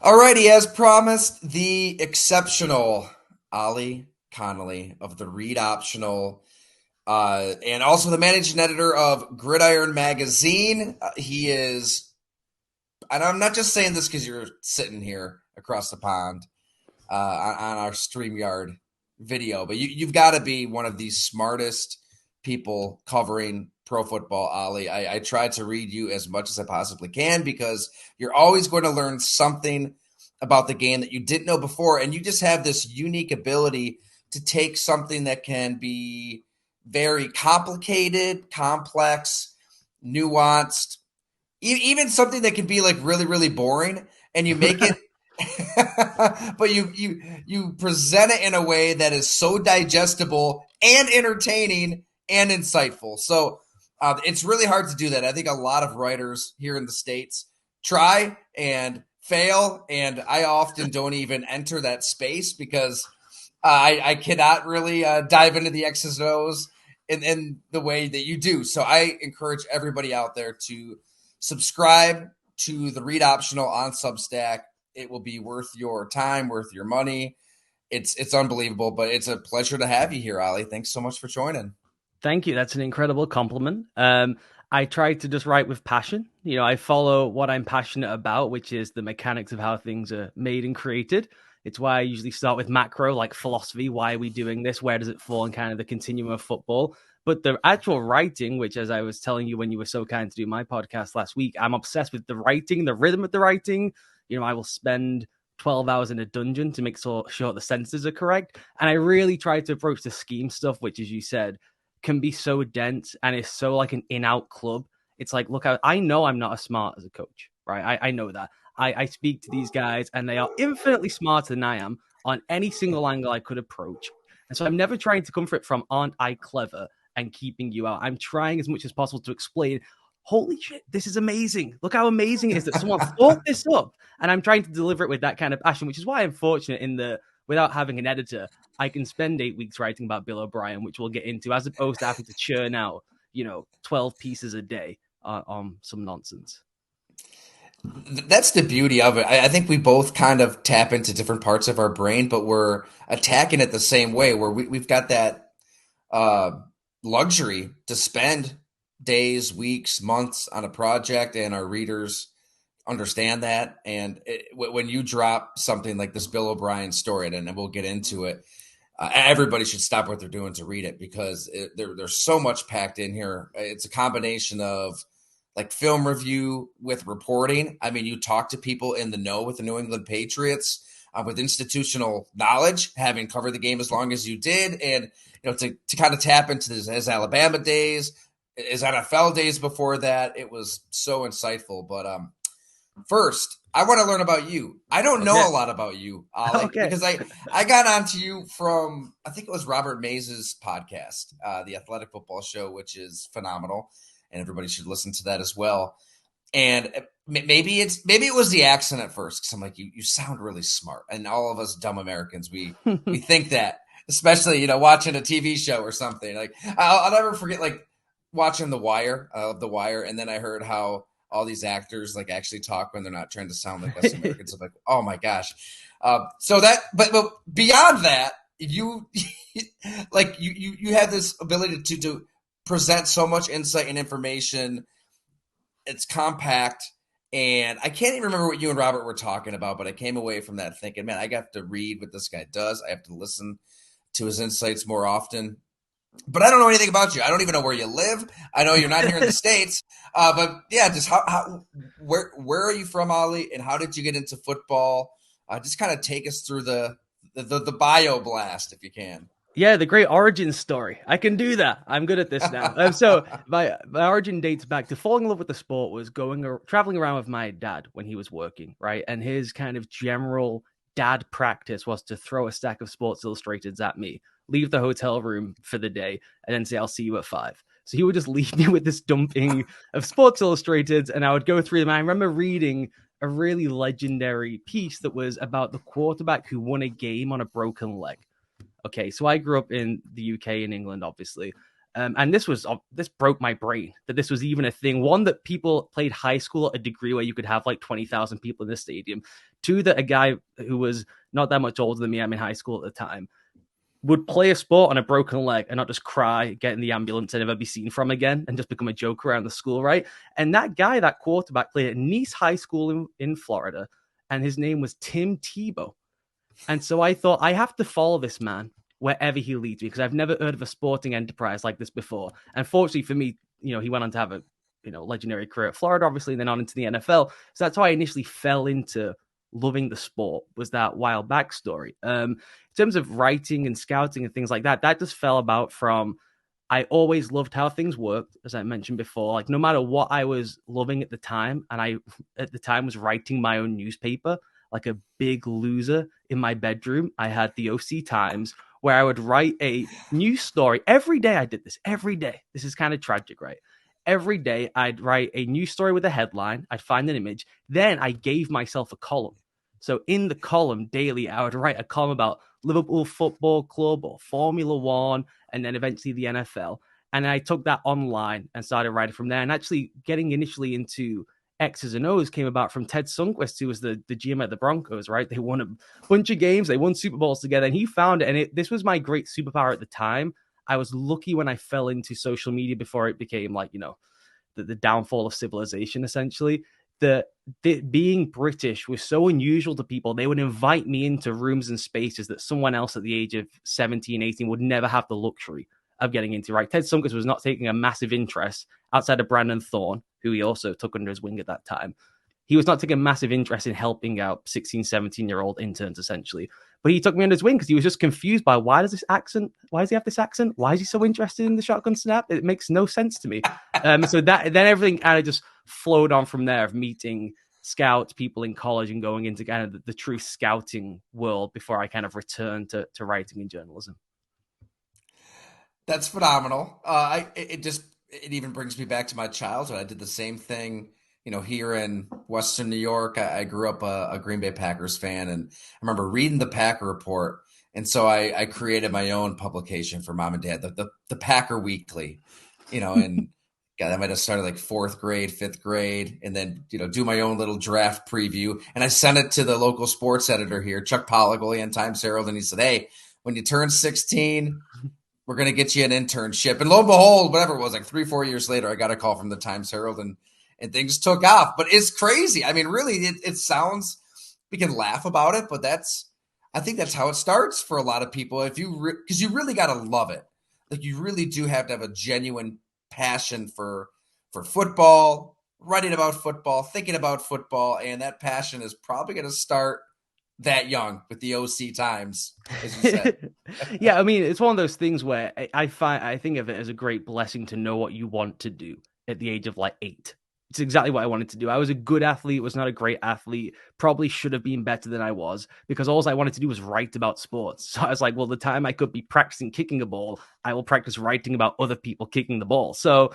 Alrighty, as promised, the exceptional Ollie Connolly of the Read Optional, and also the managing editor of Gridiron Magazine. He is, and I'm not just saying this because you're sitting here across the pond on our StreamYard video, but you've got to be one of the smartest people covering pro football, Ollie. I try to read you as much as I possibly can because you're always going to learn something about the game that you didn't know before. And you just have this unique ability to take something that can be very complicated, complex, nuanced, even something that can be like really, really boring, and you make it but you present it in a way that is so digestible and entertaining and insightful. So it's really hard to do that. I think a lot of writers here in the States try and fail, and I often don't even enter that space because I cannot really dive into the X's and O's in the way that you do. So I encourage everybody out there to subscribe to the Read Optional on Substack. It will be worth your time, worth your money. It's unbelievable, but it's a pleasure to have you here, Ollie. Thanks so much for joining. Thank you. That's an incredible compliment. I try to just write with passion. I follow what I'm passionate about, which is the mechanics of how things are made and created. It's why I usually start with macro, like philosophy. Why are we doing this? Where does it fall in kind of the continuum of football? But the actual writing, which, as I was telling you when you were so kind to do my podcast last week, I'm obsessed with the writing, the rhythm of the writing. I will spend 12 hours in a dungeon to make sure the sentences are correct. And I really try to approach the scheme stuff, which, as you said, can be so dense and is so like an in-out club. It's like, look, I know I'm not as smart as a coach, right? I know that. I speak to these guys and they are infinitely smarter than I am on any single angle I could approach. And so I'm never trying to come for it from, aren't I clever, and keeping you out. I'm trying as much as possible to explain, holy shit, this is amazing. Look how amazing it is that someone thought this up. And I'm trying to deliver it with that kind of passion, which is why I'm fortunate without having an editor, I can spend 8 weeks writing about Bill O'Brien, which we'll get into, as opposed to having to churn out, 12 pieces a day on some nonsense. That's the beauty of it. I think we both kind of tap into different parts of our brain, but we're attacking it the same way, where we've got that uh, luxury to spend days, weeks, months on a project, and our readers understand that. And when you drop something like this Bill O'Brien story, and we'll get into it, everybody should stop what they're doing to read it because there's so much packed in here. It's a combination of like film review with reporting. I mean, you talk to people in the know with the New England Patriots, with institutional knowledge, having covered the game as long as you did, and to kind of tap into his Alabama days, his NFL days before that. It was so insightful. But first, I want to learn about you. I don't know Okay. a lot about you, Ollie, Okay. because I got onto you from, I think it was Robert Mays' podcast, the Athletic Football Show, which is phenomenal, and everybody should listen to that as well. And maybe it was the accent at first, because I'm like, you sound really smart, and all of us dumb Americans, we think that, especially watching a TV show or something. Like I'll never forget like watching The Wire, and then I heard how all these actors like actually talk when they're not trying to sound like us Americans. I'm like, oh my gosh. So that, but beyond that, you like you have this ability to present so much insight and information. It's compact, and I can't even remember what you and Robert were talking about, but I came away from that thinking, man, I got to read what this guy does. I have to listen to his insights more often. But I don't know anything about you. I don't even know where you live. I know you're not here in the States. But yeah, just where are you from, Ollie, and how did you get into football? Just kind of take us through the bio blast if you can. Yeah, the great origin story. I can do that. I'm good at this now. So my origin dates back to falling in love with the sport. Was traveling around with my dad when he was working, right? And his kind of general dad practice was to throw a stack of Sports Illustrateds at me, leave the hotel room for the day, and then say, "I'll see you at 5." So he would just leave me with this dumping of Sports Illustrateds, and I would go through them. I remember reading a really legendary piece that was about the quarterback who won a game on a broken leg. Okay, so I grew up in the UK and England, obviously. And this broke my brain that this was even a thing. One, that people played high school at a degree where you could have like 20,000 people in the stadium. Two, that a guy who was not that much older than me, I'm in high school at the time, would play a sport on a broken leg and not just cry, get in the ambulance, and never be seen from again, and just become a joke around the school, right? And that guy, that quarterback, played at Nice High School in Florida, and his name was Tim Tebow. And so I thought, I have to follow this man wherever he leads me, because I've never heard of a sporting enterprise like this before. And fortunately for me, he went on to have a legendary career at Florida, obviously, and then on into the NFL. So that's how I initially fell into loving the sport, was that wild backstory. In terms of writing and scouting and things like that, that just fell about from, I always loved how things worked, as I mentioned before. Like, no matter what I was loving at the time, and I at the time was writing my own newspaper, like a big loser in my bedroom. I had the OC Times, where I would write a news story every day. I did this every day. This is kind of tragic, right? Every day I'd write a news story with a headline. I'd find an image. Then I gave myself a column. So in the column daily, I would write a column about Liverpool Football Club or Formula One, and then eventually the NFL. And I took that online and started writing from there. And actually getting initially into X's and O's came about from Ted Sundquist, who was the GM at the Broncos, right? They won a bunch of games. They won Super Bowls together, and he found it. And this was my great superpower at the time. I was lucky when I fell into social media before it became like, the downfall of civilization, essentially. The being British was so unusual to people. They would invite me into rooms and spaces that someone else at the age of 17, 18 would never have the luxury of getting into, right? Ted Sundquist was not taking a massive interest outside of Brandon Thorne, who he also took under his wing at that time. He was not taking a massive interest in helping out 16, 17-year-old interns, essentially. But he took me under his wing because he was just confused by, why does he have this accent? Why is he so interested in the shotgun snap? It makes no sense to me. So then everything kind of just flowed on from there, of meeting scouts, people in college, and going into kind of the true scouting world before I kind of returned to writing and journalism. That's phenomenal. It even brings me back to my childhood. I did the same thing, here in Western New York. I grew up a Green Bay Packers fan, and I remember reading the Packer Report. And so I created my own publication for mom and dad, the Packer Weekly, and God, I might have started like fourth grade, fifth grade, and then, do my own little draft preview. And I sent it to the local sports editor here, Chuck Poligoli in Times Herald. And he said, "Hey, when you turn 16, we're going to get you an internship." And lo and behold, whatever it was, like 3-4 years later, I got a call from the Times Herald, and things took off. But it's crazy. I mean, really, it sounds, we can laugh about it, but I think that's how it starts for a lot of people. Because you really got to love it. Like, you really do have to have a genuine passion for football, writing about football, thinking about football. And that passion is probably going to start that young with the OC Times, as you said. Yeah, I mean, it's one of those things where I think of it as a great blessing to know what you want to do at the age of like 8. It's exactly what I wanted to do. I was a good athlete, was not a great athlete, probably should have been better than I was, because all I wanted to do was write about sports. So I was like, well, the time I could be practicing kicking a ball, I will practice writing about other people kicking the ball. So,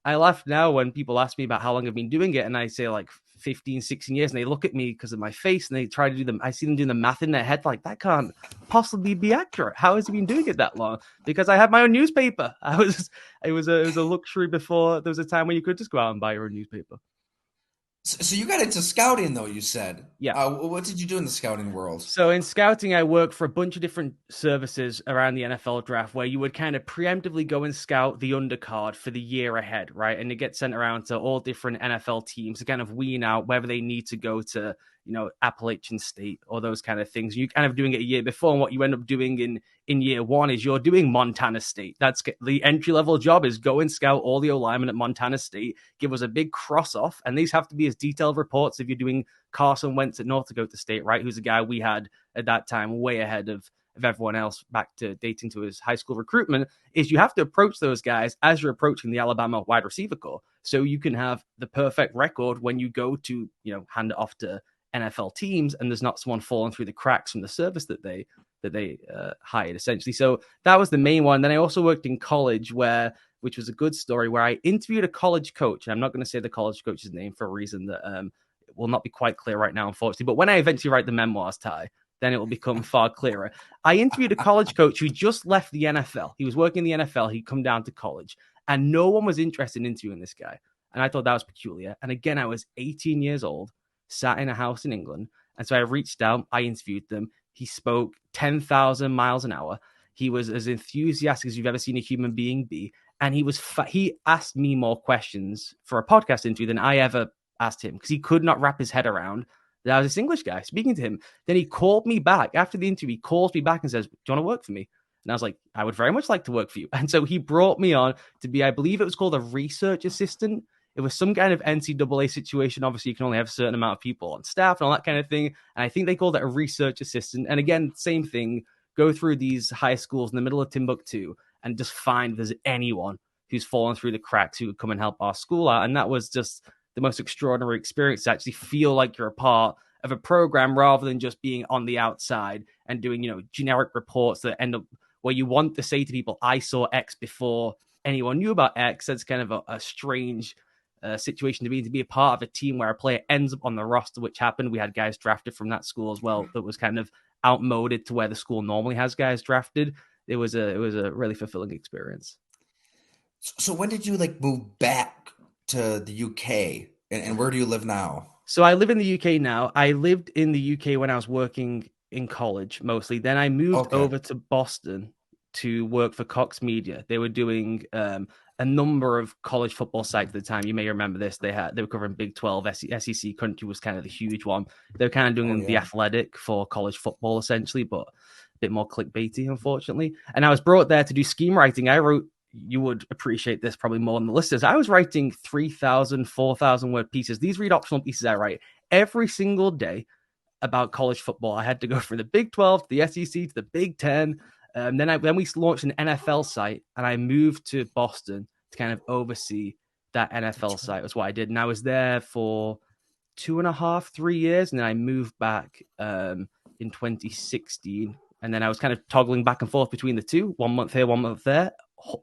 I laugh now when people ask me about how long I've been doing it, and I say like 15, 16 years, and they look at me because of my face, and they try to do them. I see them doing the math in their head, like, that can't possibly be accurate. How has he been doing it that long? Because I had my own newspaper. It was a luxury before there was a time when you could just go out and buy your own newspaper. So you got into scouting, though, you said. Yeah. What did you do in the scouting world? So in scouting, I worked for a bunch of different services around the NFL draft, where you would kind of preemptively go and scout the undercard for the year ahead, right? And it gets sent around to all different NFL teams to kind of wean out whether they need to go to, Appalachian State or those kind of things. You kind of doing it a year before, and what you end up doing in year one is you're doing Montana State. That's the entry level job, is go and scout all the O-linemen at Montana State, give us a big cross off, and these have to be as detailed reports if you're doing Carson Wentz at North Dakota State, right? Who's a guy we had at that time way ahead of everyone else, back to dating to his high school recruitment, is you have to approach those guys as you're approaching the Alabama wide receiver corps, so you can have the perfect record when you go to, hand it off to NFL teams, and there's not someone falling through the cracks from the service that they hired, essentially. So that was the main one. Then I also worked in college, which was a good story, where I interviewed a college coach, and I'm not going to say the college coach's name for a reason that will not be quite clear right now, unfortunately. But when I eventually write the memoirs, Ty, then it will become far clearer. I interviewed a college coach who just left the NFL. He was working in the NFL. He'd come down to college, and no one was interested in interviewing this guy. And I thought that was peculiar. And again, I was 18 years old, sat in a house in England. And so I reached out, I interviewed them. He spoke 10,000 miles an hour. He was as enthusiastic as you've ever seen a human being be. And he asked me more questions for a podcast interview than I ever asked him, because he could not wrap his head around that I was this English guy speaking to him. Then he called me back after the interview. He calls me back and says, "Do you want to work for me?" And I was like, "I would very much like to work for you." And so he brought me on to be, I believe it was called a research assistant. It was some kind of NCAA situation. Obviously, you can only have a certain amount of people on staff and all that kind of thing. And I think they called it a research assistant. And again, same thing, go through these high schools in the middle of Timbuktu and just find if there's anyone who's fallen through the cracks who would come and help our school out. And that was just the most extraordinary experience, to actually feel like you're a part of a program rather than just being on the outside and doing, generic reports that end up where you want to say to people, "I saw X before anyone knew about X." That's kind of a strange situation to be a part of a team where a player ends up on the roster, which happened. We had guys drafted from that school as well that was kind of outmoded to where the school normally has guys drafted. It was a really fulfilling experience. So when did you move back to the UK, and where do you live now? So I live in the UK now. I lived in the UK when I was working in college mostly. Then I moved over to Boston to work for Cox Media. They were doing a number of college football sites at the time. You may remember this. They were covering Big 12. SEC country was kind of the huge one. They were kind of doing The Athletic for college football essentially, but a bit more clickbaity, unfortunately. And I was brought there to do scheme writing. I wrote, you would appreciate this probably more than the listeners, I was writing 3,000, 4,000 word pieces. These read optional pieces I write every single day about college football. I had to go from the Big 12 to the SEC to the Big 10. Then we launched an NFL site, and I moved to Boston to kind of oversee that NFL site. That's what I did. And I was there for 2.5, 3 years. And then I moved back in 2016. And then I was kind of toggling back and forth between the two, 1 month here, 1 month there.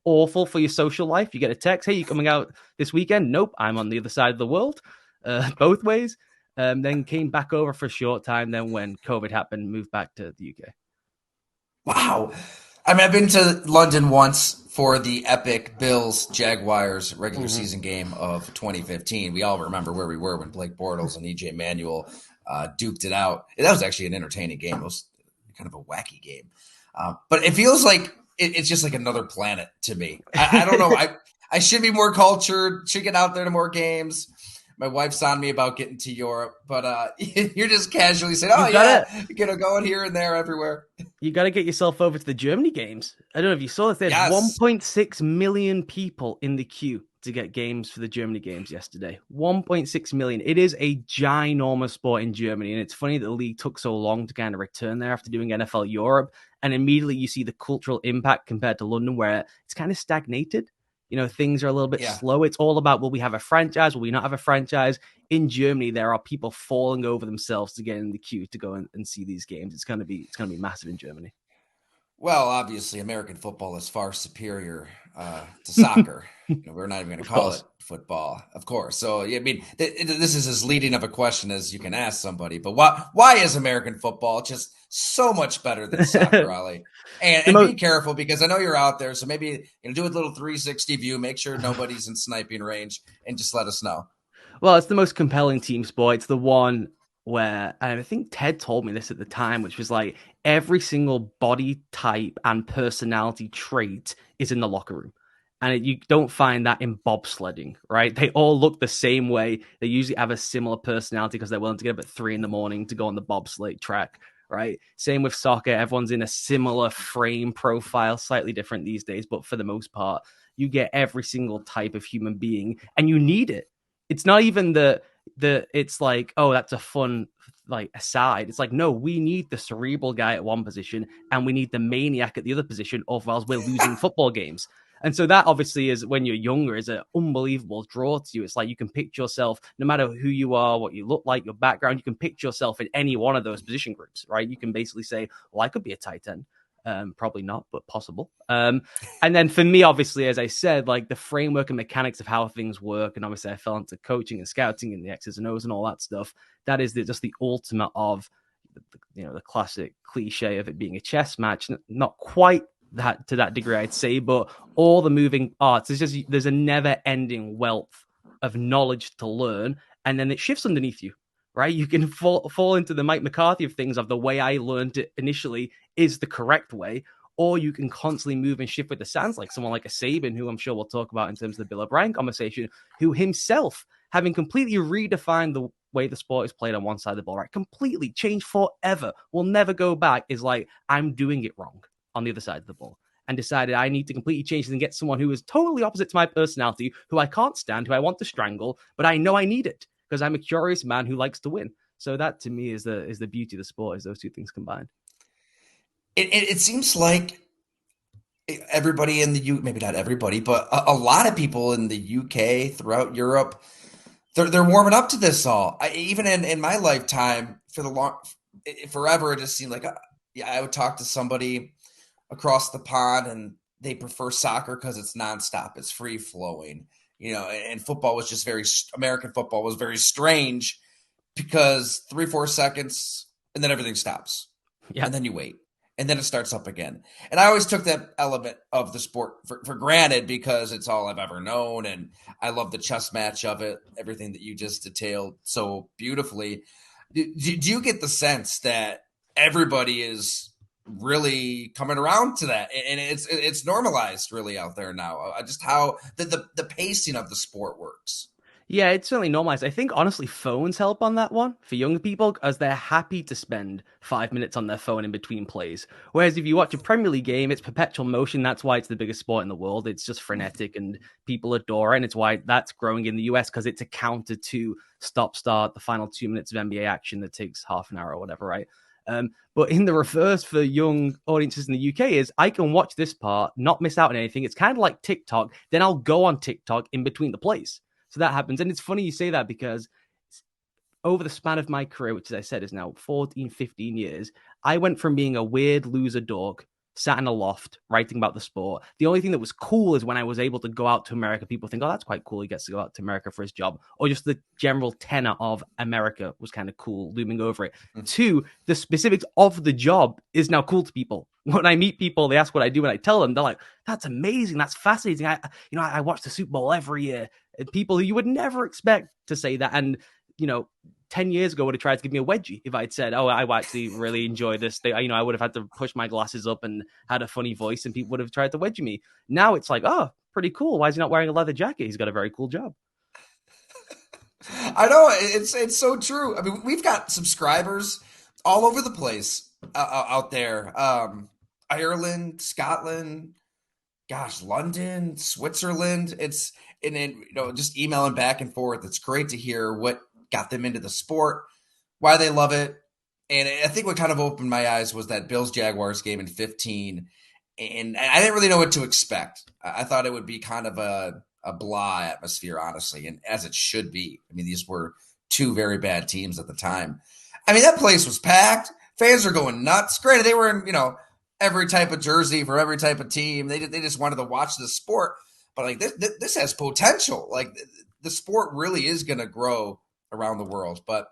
Awful for your social life. You get a text, "Hey, you coming out this weekend?" Nope, I'm on the other side of the world. Both ways. Then came back over for a short time. Then when COVID happened, moved back to the UK. Wow. I mean, I've been to London once for the epic Bills-Jaguars regular season game of 2015. We all remember where we were when Blake Bortles and EJ Manuel duked it out. That was actually an entertaining game. It was kind of a wacky game. But it feels like it's just like another planet to me. I don't know. I should be more cultured, should get out there to more games. My wife's on me about getting to Europe, but you're just casually saying, you're going here and there everywhere. You got to get yourself over to the Germany games. I don't know if you saw this. There's 1.6 million people in the queue to get games for the Germany games yesterday. 1.6 million. It is a ginormous sport in Germany, and it's funny that the league took so long to kind of return there after doing NFL Europe, and immediately you see the cultural impact compared to London, where it's kind of stagnated. Things are a little bit slow. It's all about, will we have a franchise? Will we not have a franchise? In Germany, there are people falling over themselves to get in the queue to go and see these games. It's going to be massive in Germany. Well, obviously, American football is far superior to soccer. We're not even going to call it football, of course. So, I mean, this is as leading of a question as you can ask somebody. But why is American football just so much better than soccer, Ollie? And be careful, because I know you're out there. So maybe do a little 360 view, make sure nobody's in sniping range, and just let us know. Well, it's the most compelling team sport. It's the one where, and I think Ted told me this at the time, which was like every single body type and personality trait is in the locker room. And you don't find that in bobsledding, right? They all look the same way. They usually have a similar personality because they're willing to get up at 3 a.m. to go on the bobsled track, right? Same with soccer. Everyone's in a similar frame profile, slightly different these days, but for the most part, you get every single type of human being, and you need it. It's not even it's like, oh, that's a fun aside. It's like, no, we need the cerebral guy at one position and we need the maniac at the other position, otherwise we're losing football games. And so that obviously is, when you're younger, is an unbelievable draw to you. It's like you can picture yourself, no matter who you are, what you look like, your background, you can picture yourself in any one of those position groups, right? You can basically say, well, I could be a tight end. Probably not, but possible. And then for me, obviously, as I said, the framework and mechanics of how things work, and obviously I fell into coaching and scouting and the X's and O's and all that stuff. That is just the ultimate of the classic cliche of it being a chess match. Not quite that to that degree, I'd say, but all the moving parts. There's a never ending wealth of knowledge to learn, and then it shifts underneath you. Right, you can fall into the Mike McCarthy of things, of the way I learned it initially is the correct way, or you can constantly move and shift with the sands, like someone like a Saban, who I'm sure we'll talk about in terms of the Bill O'Brien conversation, who himself, having completely redefined the way the sport is played on one side of the ball, right, completely changed forever, will never go back, is like, I'm doing it wrong on the other side of the ball, and decided I need to completely change it and get someone who is totally opposite to my personality, who I can't stand, who I want to strangle, but I know I need it because I'm a curious man who likes to win. So that to me is the beauty of the sport, is those two things combined. It seems like everybody in the maybe not everybody, but a lot of people in the UK, throughout Europe, they're warming up to this all. Even in my lifetime, forever, it just seemed like yeah, I would talk to somebody across the pond and they prefer soccer because it's nonstop, it's free flowing, and football was just American football was very strange because 3-4 seconds and then everything stops, Yeah. and then you wait, and then it starts up again. And I always took that element of the sport for granted because it's all I've ever known, and I love the chess match of it, everything that you just detailed so beautifully. Do you get the sense that everybody is really coming around to that, and it's normalized really out there now, just how the pacing of the sport works? Yeah, it's certainly normalized. I think honestly, phones help on that one for younger people, as they're happy to spend 5 minutes on their phone in between plays. Whereas if you watch a Premier League game, it's perpetual motion. That's why it's the biggest sport in the world. It's just frenetic and people adore it. And it's why that's growing in the US, because it's a counter to stop start, the final 2 minutes of NBA action that takes half an hour or whatever, right? But in the reverse for young audiences in the UK is I can watch this part, not miss out on anything. It's kind of like TikTok. Then I'll go on TikTok in between the plays. So that happens. And it's funny you say that, because over the span of my career, which as I said is now 14, 15 years, I went from being a weird loser dork, sat in a loft writing about the sport. The only thing that was cool is when I was able to go out to America. People think, oh, that's quite cool. He gets to go out to America for his job. Or just the general tenor of America was kind of cool, looming over it. Mm-hmm. Two, the specifics of the job is now cool to people. When I meet people, they ask what I do, and I tell them, they're like, that's amazing. That's fascinating. I watch the Super Bowl every year. And people who you would never expect to say that. And, 10 years ago would have tried to give me a wedgie if I'd said, oh, I actually really enjoy this. I would have had to push my glasses up and had a funny voice, and people would have tried to wedgie me. Now it's like, oh, pretty cool. Why is he not wearing a leather jacket? He's got a very cool job. I know, it's so true. I mean, we've got subscribers all over the place out there. Ireland, Scotland, gosh, London, Switzerland. Just emailing back and forth. It's great to hear what got them into the sport, why they love it. And I think what kind of opened my eyes was that Bills-Jaguars game in 2015. And I didn't really know what to expect. I thought it would be kind of a blah atmosphere, honestly, and as it should be. I mean, these were two very bad teams at the time. I mean, that place was packed. Fans are going nuts. Granted, they were in, every type of jersey for every type of team. They just wanted to watch the sport. But like this has potential. Like the sport really is going to grow around the world. But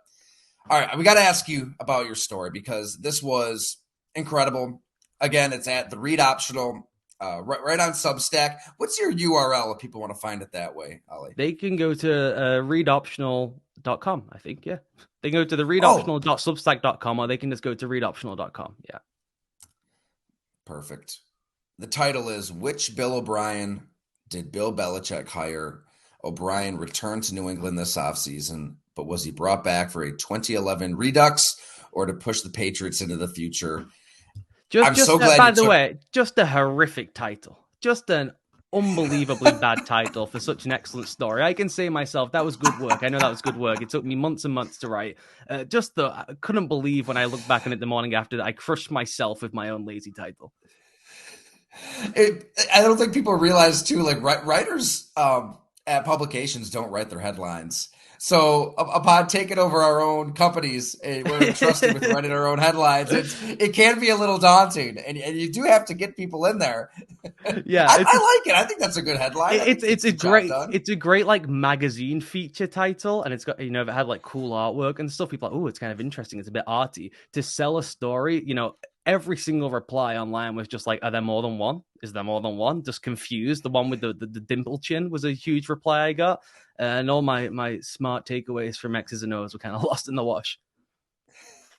all right, we got to ask you about your story, because this was incredible. Again, it's at the Read Optional, right on Substack. What's your URL if people want to find it that way, Ollie? They can go to readoptional.com, I think. Yeah, they can go to the readoptional.substack.com, or they can just go to readoptional.com. Yeah, perfect. The title is, which Bill O'Brien did Bill Belichick hire? O'Brien returned to New England this offseason, but was he brought back for a 2011 redux or to push the Patriots into the future? I'm so glad. By the way, just a horrific title. Just an unbelievably bad title for such an excellent story. I can say myself, that was good work. I know that was good work. It took me months and months to write. I couldn't believe when I looked back on it the morning after that I crushed myself with my own lazy title. I don't think people realize too, like writers at publications don't write their headlines. So upon taking over our own companies, we're entrusted with writing our own headlines. It can be a little daunting, and you do have to get people in there. Yeah, I like it. I think that's a good headline. I think it gets the job done. it's a great like magazine feature title, and it's got if it had like cool artwork and stuff, people are like, oh, it's kind of interesting. It's a bit arty to sell a story. Every single reply online was just like, are there more than one? Is there more than one? Just confused. The one with the dimple chin was a huge reply I got, and all my smart takeaways from X's and O's were kind of lost in the wash.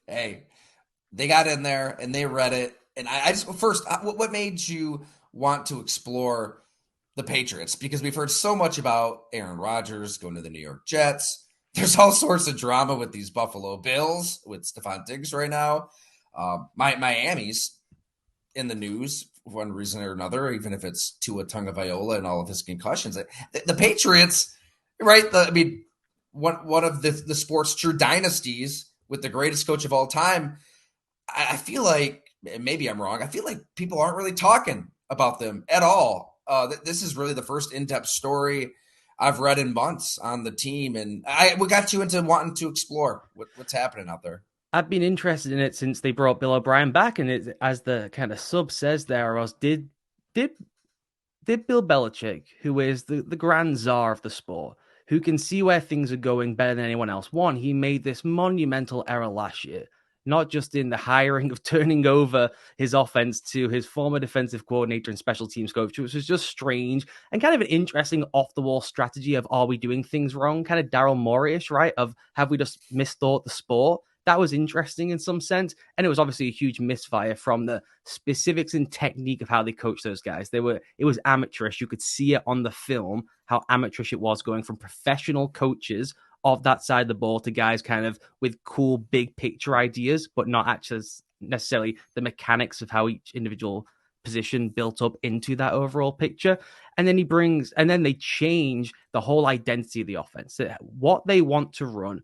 Hey, they got in there and they read it. And I just first, what made you want to explore the Patriots? Because we've heard so much about Aaron Rodgers going to the New York Jets. There's all sorts of drama with these Buffalo Bills with Stephon Diggs right now. Miami's in the news for one reason or another, even if it's Tua Tagovailoa and all of his concussions. The Patriots, right? One of the sport's true dynasties with the greatest coach of all time. I feel like, maybe I'm wrong, I feel like people aren't really talking about them at all. This is really the first in-depth story I've read in months on the team, and what got you into wanting to explore what's happening out there? I've been interested in it since they brought Bill O'Brien back, and as the kind of sub says there, was did did Bill Belichick, who is the grand czar of the sport, who can see where things are going better than anyone else. One, he made this monumental error last year, not just in the hiring of turning over his offense to his former defensive coordinator and special teams coach, which was just strange and kind of an interesting off the wall strategy of are we doing things wrong? Kind of Daryl Morey-ish, right? Of have we just misthought the sport? That was interesting in some sense. And it was obviously a huge misfire from the specifics and technique of how they coached those guys. It was amateurish. You could see it on the film, how amateurish it was going from professional coaches of that side of the ball to guys kind of with cool big picture ideas, but not actually necessarily the mechanics of how each individual position built up into that overall picture. And then they change the whole identity of the offense. What they want to run,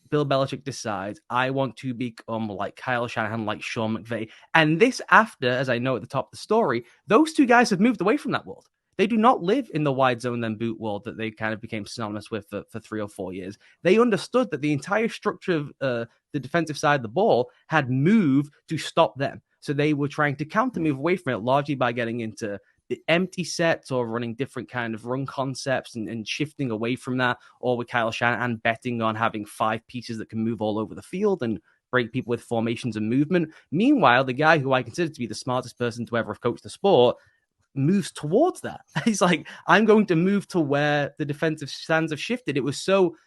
Bill Belichick decides, I want to become like Kyle Shanahan, like Sean McVay. And this after, as I know at the top of the story, those two guys have moved away from that world. They do not live in the wide zone then boot world that they kind of became synonymous with for 3 or 4 years. They understood that the entire structure of the defensive side of the ball had moved to stop them. So they were trying to counter move away from it largely by getting into the empty sets or running different kind of run concepts and shifting away from that, or with Kyle Shanahan betting on having 5 pieces that can move all over the field and break people with formations and movement. Meanwhile, the guy who I consider to be the smartest person to ever have coached the sport moves towards that. He's like, I'm going to move to where the defensive stands have shifted. It was so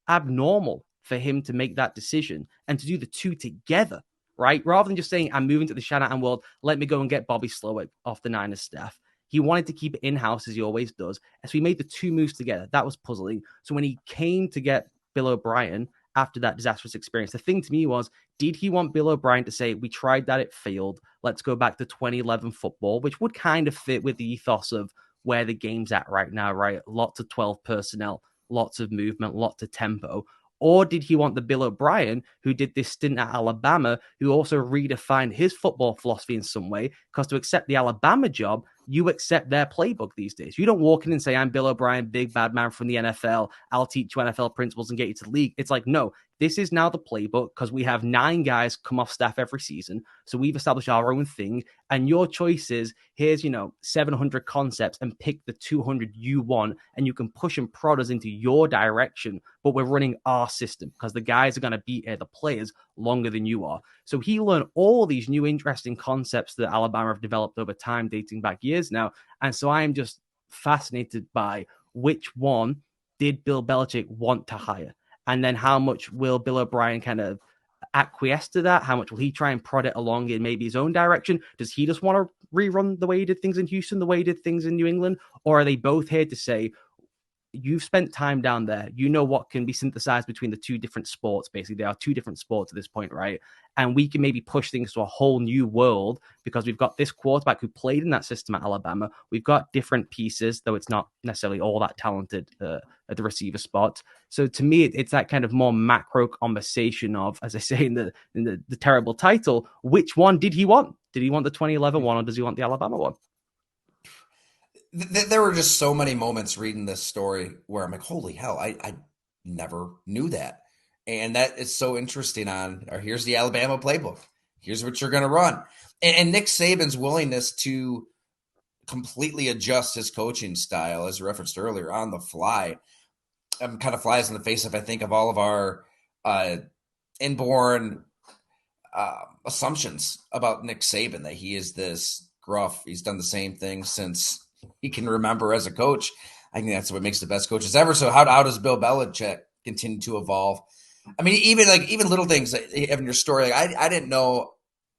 abnormal for him to make that decision and to do the two together, right? Rather than just saying, I'm moving to the Shanahan world, let me go and get Bobby Slowick off the Niners staff. He wanted to keep it in-house as he always does. And so he made the two moves together. That was puzzling. So when he came to get Bill O'Brien after that disastrous experience, the thing to me was, did he want Bill O'Brien to say, we tried that, it failed. Let's go back to 2011 football, which would kind of fit with the ethos of where the game's at right now, right? Lots of 12 personnel, lots of movement, lots of tempo. Or did he want the Bill O'Brien who did this stint at Alabama, who also redefined his football philosophy in some way? Because to accept the Alabama job, you accept their playbook these days. You don't walk in and say, I'm Bill O'Brien, big bad man from the NFL. I'll teach you NFL principles and get you to the league. It's like, no, this is now the playbook because we have 9 guys come off staff every season. So we've established our own thing. And your choice is, here's, 700 concepts and pick the 200 you want. And you can push and prod us into your direction. But we're running our system because the guys are going to be the players longer than you are. So he learned all these new interesting concepts that Alabama have developed over time, dating back years now. And so I am just fascinated by which one did Bill Belichick want to hire? And then how much will Bill O'Brien kind of acquiesce to that? How much will he try and prod it along in maybe his own direction? Does he just want to rerun the way he did things in Houston, the way he did things in New England? Or are they both here to say, you've spent time down there, you know what can be synthesized between the two different sports? Basically, they are two different sports at this point, right? And we can maybe push things to a whole new world because we've got this quarterback who played in that system at Alabama. We've got different pieces, though it's not necessarily all that talented at the receiver spot. So to me, it's that kind of more macro conversation of, as I say in the terrible title, which one did he want? Did he want the 2011 one or does he want the Alabama one? There were just so many moments reading this story where I'm like, holy hell, I never knew that. And that is so interesting or here's the Alabama playbook. Here's what you're going to run. And Nick Saban's willingness to completely adjust his coaching style, as referenced earlier, on the fly, kind of flies in the face of, I think, of all of our inborn assumptions about Nick Saban, that he is this gruff. He's done the same thing since he can remember as a coach. I think that's what makes the best coaches ever. So how does Bill Belichick continue to evolve? I mean, even little things that you have in your story. Like I didn't know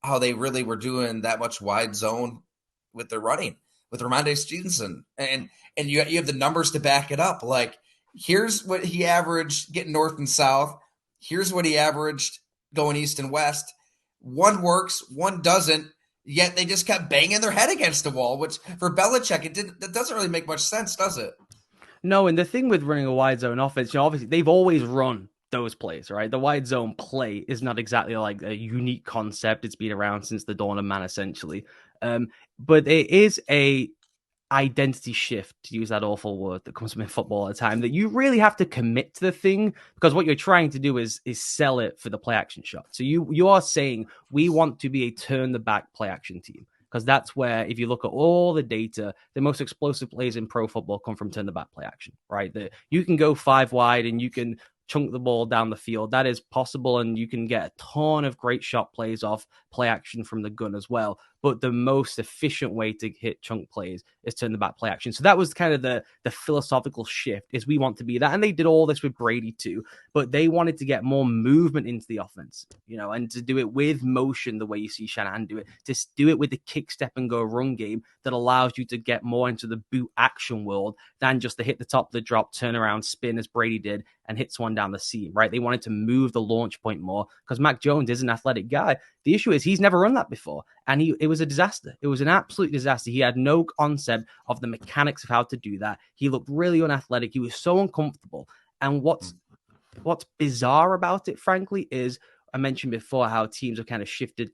how they really were doing that much wide zone with their running with Ramondre Stevenson, and you have the numbers to back it up. Like here's what he averaged getting north and south. Here's what he averaged going east and west. One works, one doesn't. Yet they just kept banging their head against the wall, which for Belichick, it doesn't really make much sense, does it? No, and the thing with running a wide zone offense, obviously they've always run those plays, right? The wide zone play is not exactly like a unique concept. It's been around since the dawn of man, essentially. But it is a identity shift, to use that awful word that comes from in football all the time, that you really have to commit to the thing, because what you're trying to do is sell it for the play action shot. So you are saying we want to be a turn the back play action team, because that's where, if you look at all the data, the most explosive plays in pro football come from turn the back play action, right? You can go 5 wide and you can chunk the ball down the field. That is possible, and you can get a ton of great shot plays off play action from the gun as well. But the most efficient way to hit chunk plays is turn the back play action. So that was kind of the philosophical shift, is we want to be that. And they did all this with Brady too, but they wanted to get more movement into the offense, and to do it with motion, the way you see Shanahan do it, to do it with the kick, step and go run game that allows you to get more into the boot action world than just to hit the top of the drop, turn around, spin as Brady did, and hit someone down the seam, right? They wanted to move the launch point more, because Mac Jones is an athletic guy. The issue is he's never run that before, and it was a disaster. It was an absolute disaster. He had no concept of the mechanics of how to do that. He looked really unathletic. He was so uncomfortable. And what's bizarre about it, frankly, is I mentioned before how teams have kind of shifted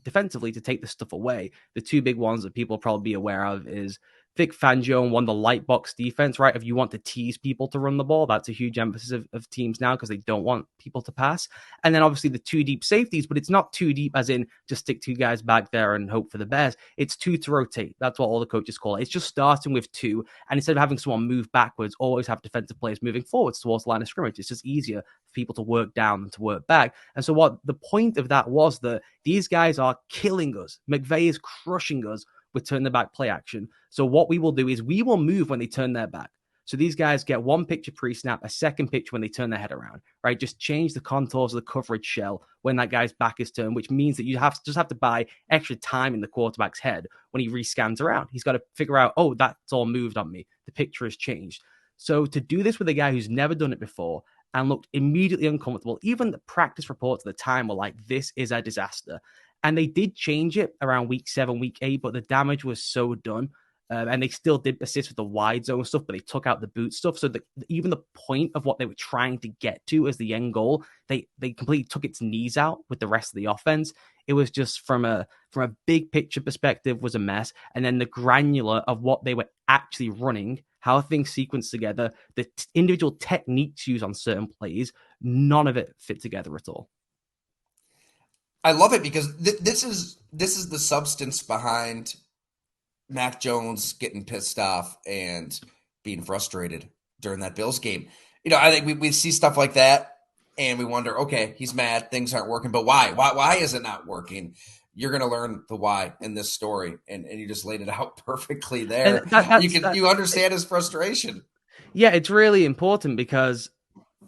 defensively to take the stuff away. The two big ones that people will probably be aware of is Vic Fangio and the light box defense, right? If you want to tease people to run the ball, that's a huge emphasis of teams now, because they don't want people to pass. And then obviously the 2 deep safeties, but it's not 2 deep as in just stick 2 guys back there and hope for the best. It's 2 to rotate. That's what all the coaches call it. It's just starting with 2. And instead of having someone move backwards, always have defensive players moving forwards towards the line of scrimmage. It's just easier for people to work down than to work back. And so what the point of that was, that these guys are killing us. McVay is crushing us with turn the back play action. So what we will do is we will move when they turn their back. So these guys get 1 picture pre-snap, a second picture when they turn their head around, right? Just change the contours of the coverage shell when that guy's back is turned, which means that you just have to buy extra time in the quarterback's head when he rescans around. He's got to figure out, oh, that's all moved on me. The picture has changed. So to do this with a guy who's never done it before and looked immediately uncomfortable, even the practice reports at the time were like, this is a disaster. And they did change it around week 7, week 8, but the damage was so done. And they still did persist with the wide zone stuff, but they took out the boot stuff. So even the point of what they were trying to get to as the end goal, they completely took its knees out with the rest of the offense. It was just from a big picture perspective was a mess. And then the granular of what they were actually running, how things sequenced together, the individual techniques used on certain plays, none of it fit together at all. I love it because this is the substance behind Mac Jones getting pissed off and being frustrated during that Bills game. I think we see stuff like that and we wonder, okay, he's mad, things aren't working, but why? Why is it not working? You're going to learn the why in this story, and you just laid it out perfectly there. And you understand his frustration. Yeah, it's really important because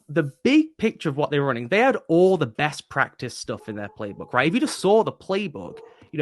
the big picture of what they were running, they had all the best practice stuff in their playbook, right? If you just saw the playbook,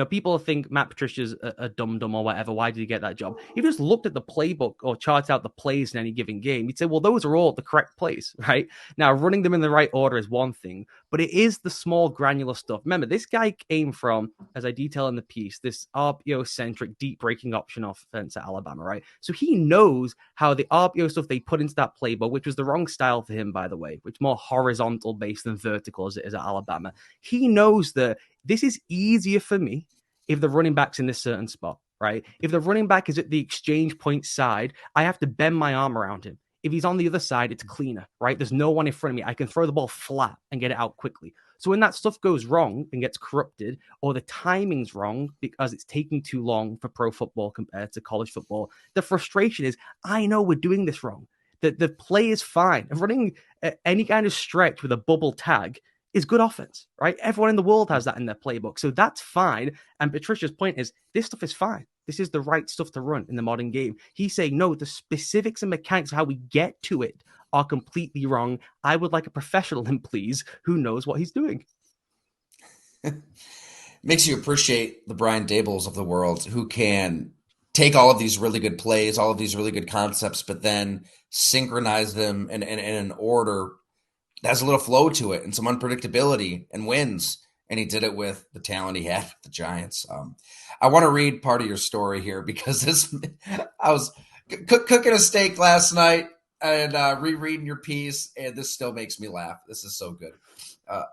people think Matt Patricia's a dum-dum or whatever. Why did he get that job? If you just looked at the playbook or charted out the plays in any given game, you'd say, well, those are all the correct plays, right? Now, running them in the right order is one thing, but it is the small granular stuff. Remember, this guy came from, as I detail in the piece, this RPO-centric deep breaking option offense at Alabama, right? So he knows how the RPO stuff they put into that playbook, which was the wrong style for him, by the way, which is more horizontal based than vertical as it is at Alabama. He knows that this is easier for me if the running back's in this certain spot, right? If the running back is at the exchange point side, I have to bend my arm around him. If he's on the other side, it's cleaner, right? There's no one in front of me. I can throw the ball flat and get it out quickly. So when that stuff goes wrong and gets corrupted, or the timing's wrong because it's taking too long for pro football compared to college football, the frustration is, I know we're doing this wrong. The play is fine. Running any kind of stretch with a bubble tag is good offense, right? Everyone in the world has that in their playbook. So that's fine. And Patricia's point is, this stuff is fine. This is the right stuff to run in the modern game. He's saying, no, the specifics and mechanics of how we get to it are completely wrong. I would like a professional in, please, who knows what he's doing. Makes you appreciate the Brian Dables of the world, who can take all of these really good plays, all of these really good concepts, but then synchronize them in an order that has a little flow to it and some unpredictability, and wins. And he did it with the talent he had with the Giants. I want to read part of your story here, because I was cooking a steak last night and rereading your piece, and this still makes me laugh. This is so good. And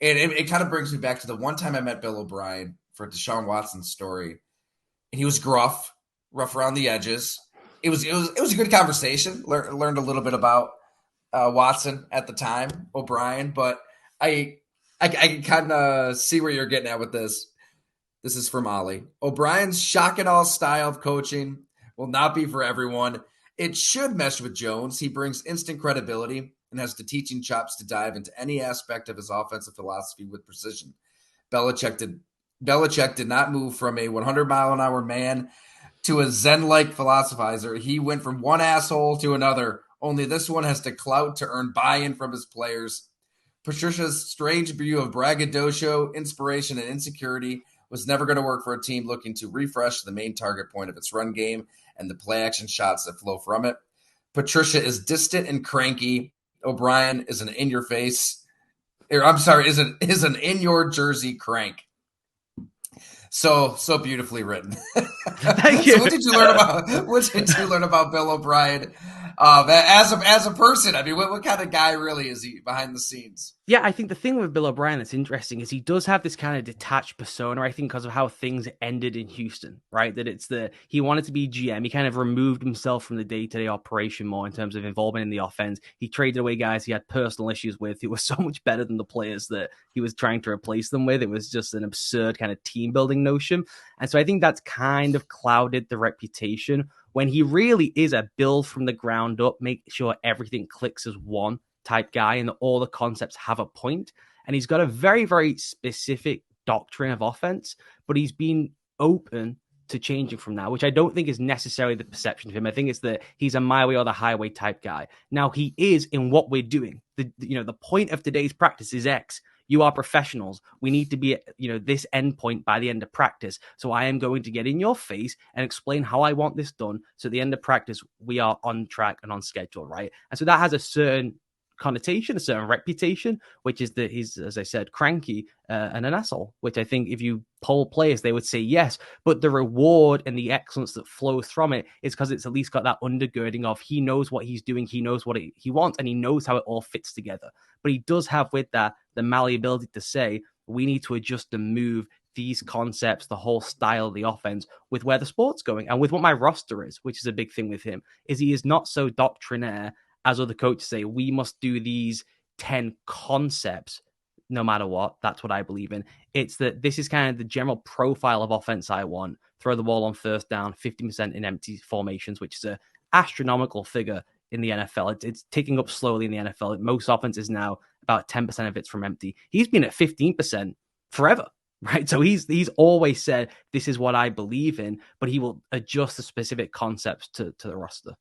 it kind of brings me back to the one time I met Bill O'Brien for Deshaun Watson's story. And he was rough around the edges. It was a good conversation. Learned a little bit about Watson at the time, O'Brien, but I can kind of see where you're getting at with this. This is from Ollie. O'Brien's shock and awe style of coaching will not be for everyone. It should mesh with Jones. He brings instant credibility and has the teaching chops to dive into any aspect of his offensive philosophy with precision. Belichick did not move from a 100-mile-an-hour man to a Zen-like philosophizer. He went from one asshole to another. Only this one has the clout to earn buy-in from his players. Patricia's strange view of braggadocio, inspiration, and insecurity was never going to work for a team looking to refresh the main target point of its run game and the play-action shots that flow from it. Patricia is distant and cranky. O'Brien is an in-your-face, is an in-your-jersey crank. So beautifully written. Thank you. So what did you learn about Bill O'Brien as a person? I mean, what kind of guy really is he behind the scenes? Yeah, I think the thing with Bill O'Brien that's interesting is he does have this kind of detached persona, I think, because of how things ended in Houston, right? That he wanted to be GM. He kind of removed himself from the day-to-day operation more in terms of involvement in the offense. He traded away guys he had personal issues with who were so much better than the players that he was trying to replace them with. It was just an absurd kind of team-building notion. And so I think that's kind of clouded the reputation when he really is a build from the ground up, make sure everything clicks as one type guy and that all the concepts have a point. And he's got a very, very specific doctrine of offense, but he's been open to changing from that, which I don't think is necessarily the perception of him. I think it's that he's a my way or the highway type guy. Now he is in what we're doing. The point of today's practice is X. You are professionals. We need to be at, this end point by the end of practice. So I am going to get in your face and explain how I want this done. So at the end of practice, we are on track and on schedule, right? And so that has a certain connotation, a certain reputation, which is that he's, as I said, cranky and an asshole, which I think if you poll players, they would say yes. But the reward and the excellence that flows from it is because it's at least got that undergirding of he knows what he's doing, he knows what he wants, and he knows how it all fits together. But he does have with that the malleability to say, we need to adjust and move these concepts, the whole style of the offense with where the sport's going and with what my roster is, which is a big thing with him, is he is not so doctrinaire as other coaches say, we must do these 10 concepts no matter what. That's what I believe in. It's that this is kind of the general profile of offense I want. Throw the ball on first down, 50% in empty formations, which is an astronomical figure in the NFL. It's ticking up slowly in the NFL. Most offenses now, about 10% of it's from empty. He's been at 15% forever, right? So he's always said, this is what I believe in, but he will adjust the specific concepts to the roster.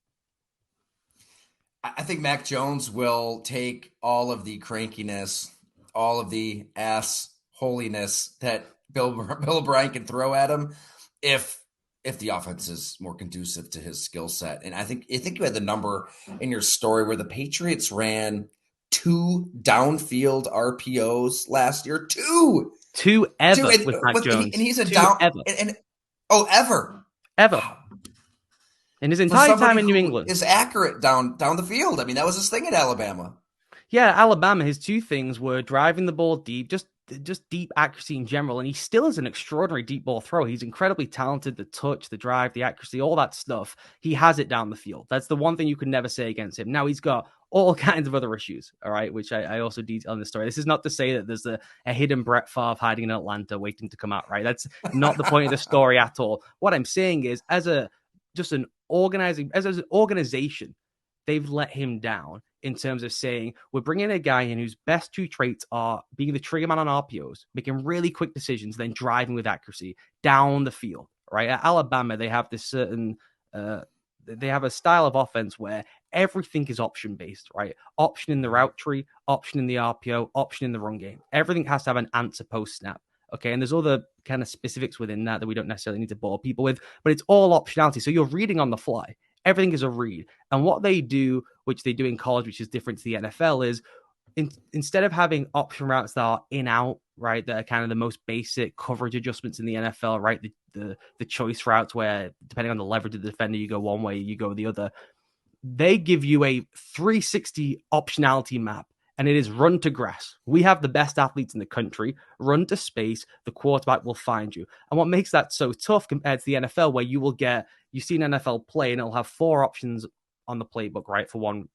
I think Mac Jones will take all of the crankiness, all of the ass holiness that Bill O'Brien can throw at him if the offense is more conducive to his skill set. And I think you had the number in your story where the Patriots ran 2 downfield RPOs last year. Two ever with Mac Jones. And he's a two down ever. Ever. Wow. In his entire time in New England. Is accurate down the field. I mean, that was his thing at Alabama. Yeah, Alabama, his 2 things were driving the ball deep. Just just deep accuracy in general. And he still is an extraordinary deep ball thrower. He's incredibly talented, the touch, the drive, the accuracy, all that stuff. He has it down the field. That's the one thing you can never say against him. Now he's got all kinds of other issues, all right, which I also detail in the story. This is not to say that there's a hidden Brett Favre hiding in Atlanta waiting to come out, right? That's not the point of the story at all. What I'm saying is, as an organization, they've let him down in terms of saying, we're bringing a guy in whose best two traits are being the trigger man on RPOs, making really quick decisions, then driving with accuracy down the field, right? At Alabama, they have this certain, they have a style of offense where everything is option based, right? Option in the route tree, option in the RPO, option in the run game. Everything has to have an answer post snap. Okay, and there's other kind of specifics within that we don't necessarily need to bore people with, but it's all optionality. So you're reading on the fly. Everything is a read. And what they do, which they do in college, which is different to the NFL, is instead of having option routes that are in-out, right, that are kind of the most basic coverage adjustments in the NFL, right, the choice routes where, depending on the leverage of the defender, you go one way, you go the other. They give you a 360 optionality map, and it is run to grass. We have the best athletes in the country. Run to space. The quarterback will find you. And what makes that so tough compared to the NFL, where you see an NFL play and it'll have 4 options on the playbook, right, for one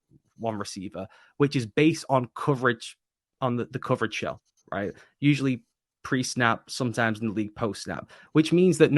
receiver, which is based on coverage, on the coverage shell, right? Usually pre-snap, sometimes in the league post-snap, which means that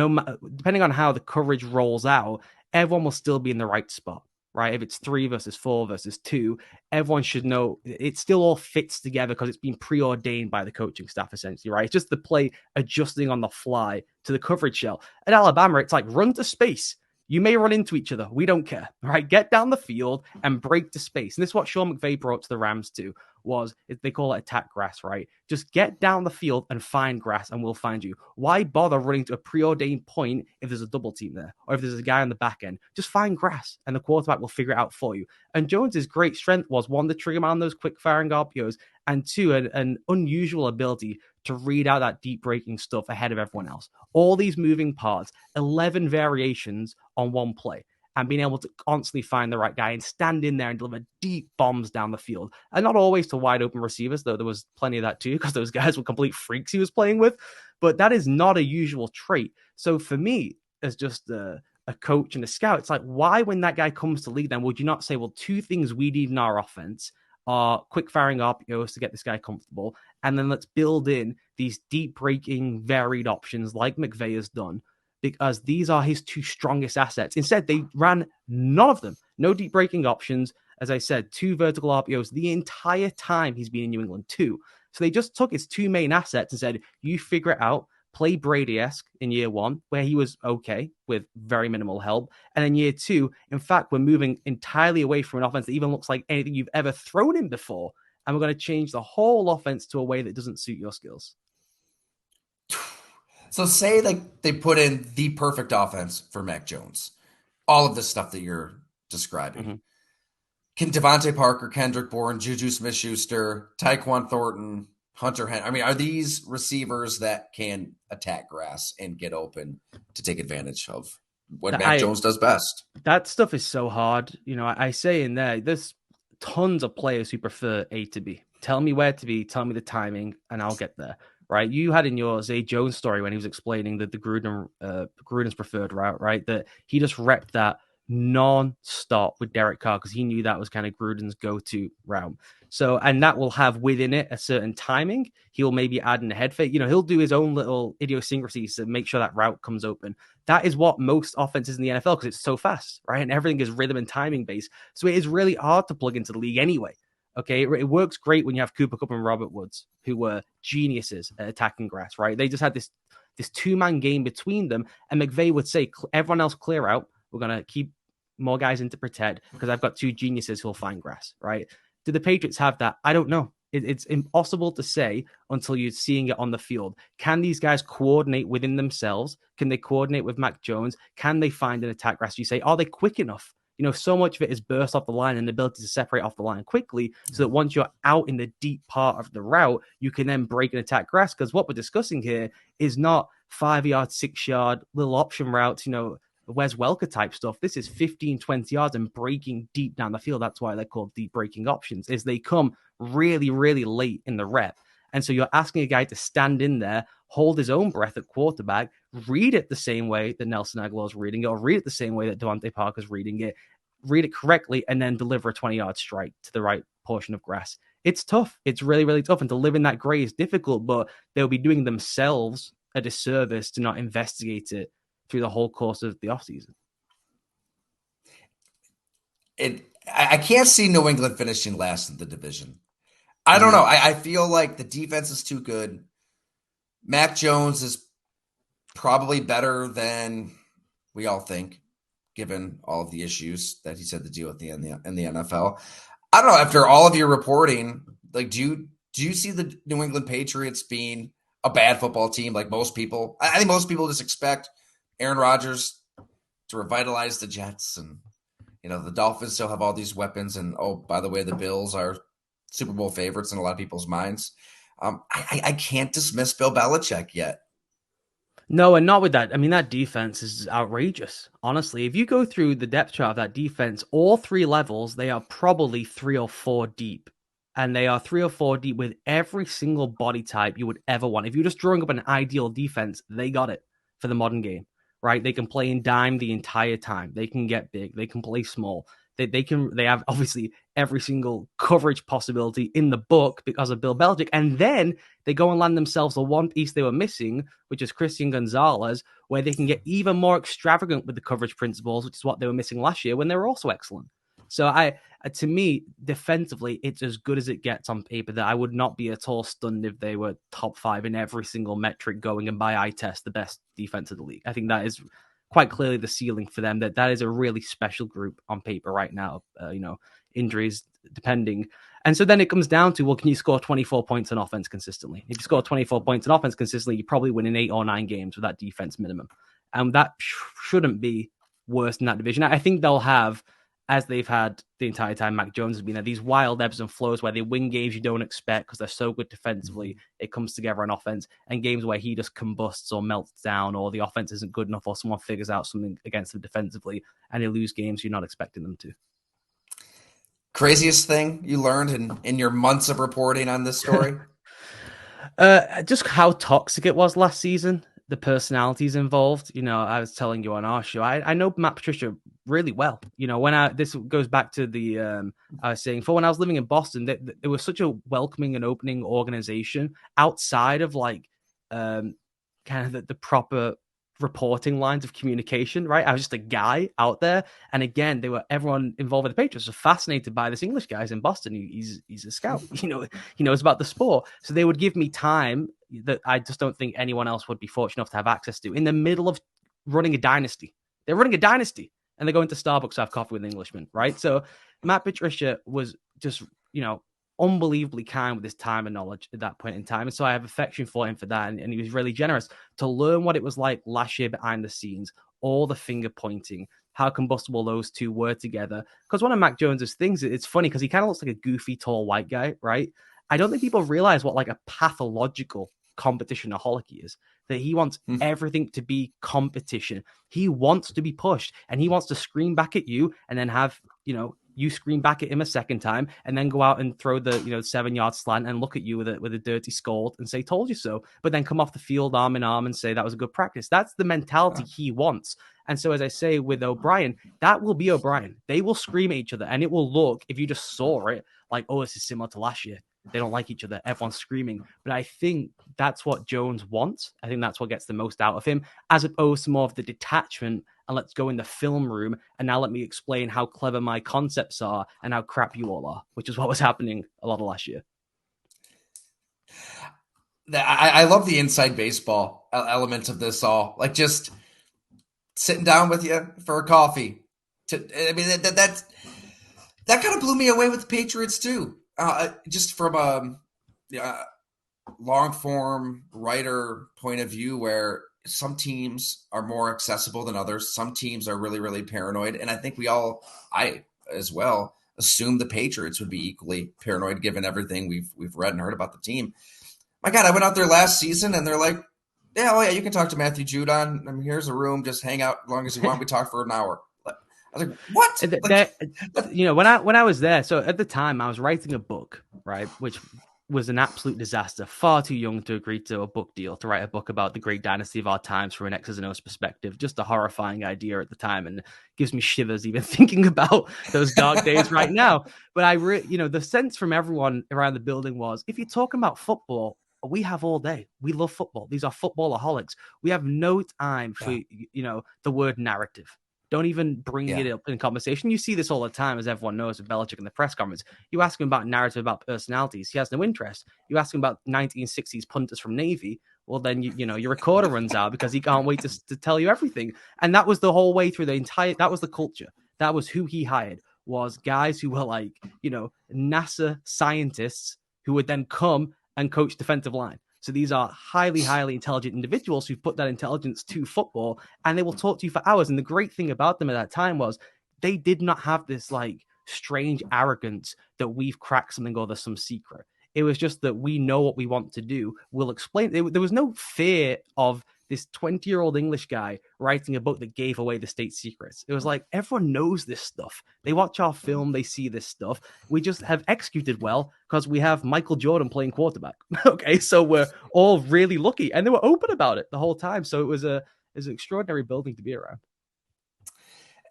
depending on how the coverage rolls out, everyone will still be in the right spot. Right? If it's 3 versus 4 versus 2, everyone should know it still all fits together because it's been preordained by the coaching staff, essentially, right? It's just the play adjusting on the fly to the coverage shell. At Alabama, it's like run to space. You may run into each other. We don't care, right? Get down the field and break to space. And this is what Sean McVay brought to the Rams too, was they call it attack grass, right? Just get down the field and find grass and we'll find you. Why bother running to a preordained point if there's a double team there or if there's a guy on the back end? Just find grass and the quarterback will figure it out for you. And Jones's great strength was, 1, the trigger man on those quick firing RPOs, and 2, an unusual ability to read out that deep breaking stuff ahead of everyone else. All these moving parts, 11 variations on one play, and being able to constantly find the right guy and stand in there and deliver deep bombs down the field. And not always to wide open receivers, though there was plenty of that too, because those guys were complete freaks he was playing with. But that is not a usual trait. So for me, as just a coach and a scout, it's like, why, when that guy comes to lead, then would you not say, well, 2 things we need in our offense are quick firing RPOs to get this guy comfortable, and then let's build in these deep breaking varied options like McVay has done, because these are his 2 strongest assets. Instead, they ran none of them. No deep breaking options. As I said, 2 vertical RPOs the entire time he's been in New England, 2. So they just took his 2 main assets and said, you figure it out. Play Brady-esque in year 1, where he was okay with very minimal help. And then year 2, in fact, we're moving entirely away from an offense that even looks like anything you've ever thrown in before. And we're going to change the whole offense to a way that doesn't suit your skills. So say like they put in the perfect offense for Mac Jones. All of the stuff that you're describing. Mm-hmm. Can Devontae Parker, Kendrick Bourne, Juju Smith-Schuster, Tyquan Thornton, Hunter Henry, I mean, are these receivers that can attack grass and get open to take advantage of what Mac Jones does best? That stuff is so hard. You know, I say in there's tons of players who prefer A to B. Tell me where to be, tell me the timing, and I'll get there. Right? You had in your Zay Jones story when he was explaining that the Gruden's preferred route, right? That he just repped that non-stop with Derek Carr because he knew that was kind of Gruden's go-to route. So, and that will have within it a certain timing. He'll maybe add in a head fake. You know, he'll do his own little idiosyncrasies to make sure that route comes open. That is what most offenses in the NFL, because it's so fast, right? And everything is rhythm and timing based. So it is really hard to plug into the league anyway. Okay, it works great when you have Cooper Kupp and Robert Woods, who were geniuses at attacking grass, right? They just had this 2-man game between them, and McVay would say, everyone else clear out. We're going to keep more guys in to protect because I've got 2 geniuses who'll find grass, right? Do the Patriots have that? I don't know. It's impossible to say until you're seeing it on the field. Can these guys coordinate within themselves? Can they coordinate with Mac Jones? Can they find an attack grass? You say, are they quick enough? You know, so much of it is burst off the line and the ability to separate off the line quickly so that once you're out in the deep part of the route, you can then break and attack grass. Because what we're discussing here is not 5-yard, 6-yard little option routes, you know, Wes Welker type stuff. This is 15, 20 yards and breaking deep down the field. That's why they're called deep breaking options, is they come really, really late in the rep. And so you're asking a guy to stand in there, hold his own breath at quarterback, read it the same way that Nelson Aguilar's reading it, or read it the same way that Devontae Parker's reading it, read it correctly, and then deliver a 20-yard strike to the right portion of grass. It's tough. It's really, really tough. And to live in that gray is difficult, but they'll be doing themselves a disservice to not investigate it through the whole course of the offseason. I can't see New England finishing last in the division. I don't know. I feel like the defense is too good. Mac Jones is probably better than we all think, given all of the issues that he's had to deal with in the NFL. I don't know. After all of your reporting, like, do you see the New England Patriots being a bad football team like most people? I think most people just expect Aaron Rodgers to revitalize the Jets, and the Dolphins still have all these weapons. And oh, by the way, the Bills are Super Bowl favorites in a lot of people's minds. I can't dismiss Bill Belichick yet. No, and not with that. I mean, that defense is outrageous. Honestly, if you go through the depth chart of that defense, all three levels, they are probably 3 or 4 deep. And they are 3 or 4 deep with every single body type you would ever want. If you're just drawing up an ideal defense, they got it for the modern game, right? They can play in dime the entire time. They can get big. They can play small. They have obviously every single coverage possibility in the book because of Bill Belichick. And then they go and land themselves the one piece they were missing, which is Christian Gonzalez, where they can get even more extravagant with the coverage principles, which is what they were missing last year when they were also excellent. So to me, defensively, it's as good as it gets on paper. That I would not be at all stunned if they were top 5 in every single metric going and by eye test the best defense of the league. I think that is quite clearly the ceiling for them. That is a really special group on paper right now. Injuries depending. And so then it comes down to, well, can you score 24 points on offense consistently? If you score 24 points on offense consistently, you probably win in 8 or 9 games with that defense minimum. And that shouldn't be worse in that division. I think they'll have, as they've had the entire time Mac Jones has been there, these wild ebbs and flows where they win games you don't expect because they're so good defensively, it comes together on offense, and games where he just combusts or melts down, or the offense isn't good enough, or someone figures out something against them defensively, and they lose games you're not expecting them to. Craziest thing you learned in your months of reporting on this story? Just how toxic it was last season. The personalities involved. I was telling you on our show, I know Matt Patricia really well. This goes back to the I was saying, for when I was living in Boston, it was such a welcoming and opening organization outside of kind of the proper reporting lines of communication, right? I was just a guy out there, and again, everyone involved with the Patriots was fascinated by this English guy in Boston. He's a scout, he knows about the sport, so they would give me time that I just don't think anyone else would be fortunate enough to have access to in the middle of running a dynasty. They're running a dynasty, and they're going to Starbucks to have coffee with an Englishman, right? So Matt Patricia was just, unbelievably kind with his time and knowledge at that point in time. And so I have affection for him for that. And he was really generous to learn what it was like last year behind the scenes, all the finger pointing, how combustible those two were together. Because one of Mac Jones's things, it's funny because he kind of looks like a goofy, tall white guy, right? I don't think people realize what a pathological competitionaholic he is, that he wants everything to be competition. He wants to be pushed, and he wants to scream back at you and then have, you scream back at him a second time and then go out and throw the 7-yard slant and look at you with a dirty scold and say, told you so, but then come off the field arm in arm and say that was a good practice. That's the mentality he wants. And so, as I say with O'Brien, that will be O'Brien. They will scream at each other, and it will look, if you just saw it, like, oh, this is similar to last year. They don't like each other. Everyone's screaming. But I think that's what Jones wants. I think that's what gets the most out of him, as opposed to more of the detachment and let's go in the film room and now let me explain how clever my concepts are and how crap you all are, which is what was happening a lot of last year. I love the inside baseball element of this all. Like just sitting down with you for a coffee. That kind of blew me away with the Patriots too. Just from a long form writer point of view, where some teams are more accessible than others. Some teams are really, really paranoid. And I think I as well, assumed the Patriots would be equally paranoid given everything we've read and heard about the team. My God, I went out there last season and they're like, yeah, you can talk to Matthew Judon. I mean, here's a room, just hang out as long as you want. We talk for an hour. I was like, what? When I was there, so at the time I was writing a book, right, which was an absolute disaster. Far too young to agree to a book deal to write a book about the great dynasty of our times from an X's and O's perspective. Just a horrifying idea at the time, and gives me shivers even thinking about those dark days right now. But the sense from everyone around the building was, if you're talking about football, we have all day. We love football. These are footballaholics. We have no time for the word narrative. Don't even bring it up in conversation. You see this all the time, as everyone knows, with Belichick in the press conference. You ask him about narrative, about personalities, he has no interest. You ask him about 1960s punters from Navy, well, then your recorder runs out because he can't wait to tell you everything. And that was the whole way through that was the culture. That was who he hired, was guys who were like, NASA scientists who would then come and coach defensive line. So these are highly, highly intelligent individuals who've put that intelligence to football, and they will talk to you for hours. And the great thing about them at that time was they did not have this like strange arrogance that we've cracked something or there's some secret. It was just that we know what we want to do. We'll explain. There was no fear of this 20-year-old English guy writing a book that gave away the state secrets. It was like, everyone knows this stuff. They watch our film, they see this stuff. We just have executed well because we have Michael Jordan playing quarterback. Okay, so we're all really lucky. And they were open about it the whole time. So it was an extraordinary building to be around.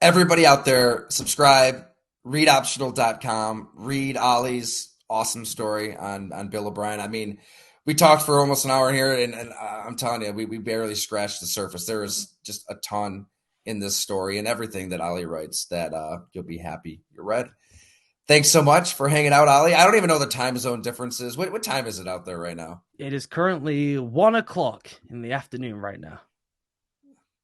Everybody out there, subscribe, readoptional.com, read Ollie's awesome story on Bill O'Brien. I mean, we talked for almost an hour here, and I'm telling you, we barely scratched the surface. There is just a ton in this story and everything that Ollie writes that you'll be happy you read. Thanks so much for hanging out, Ollie. I don't even know the time zone differences. What time is it out there right now? It is currently 1:00 in the afternoon right now.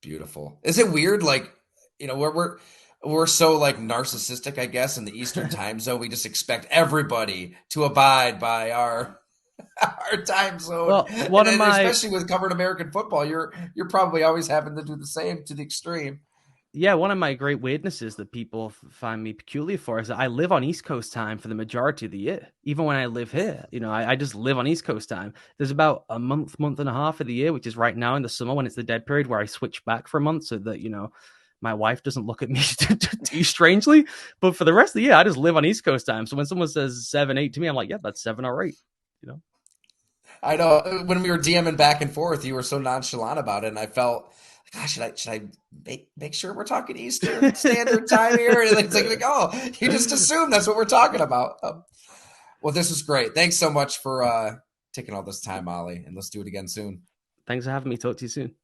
Beautiful. Is it weird? Like, we're so like narcissistic, I guess, in the Eastern time zone. We just expect everybody to abide by our time zone. Well, especially with covered American football, you're probably always having to do the same to the extreme. Yeah, one of my great weirdnesses that people find me peculiar for is that I live on East Coast time for the majority of the year. Even when I live here, I just live on East Coast time. There's about a month and a half of the year, which is right now in the summer when it's the dead period, where I switch back for a month so that, my wife doesn't look at me too strangely. But for the rest of the year, I just live on East Coast time. So when someone says 7, 8 to me, I'm like, yeah, that's 7 or 8. I know when we were DMing back and forth, you were so nonchalant about it, and I felt, gosh, should I make sure we're talking Eastern Standard Time here? And it's like, oh, you just assume that's what we're talking about. Well, this was great. Thanks so much for taking all this time, Ollie, and let's do it again soon. Thanks for having me. Talk to you soon.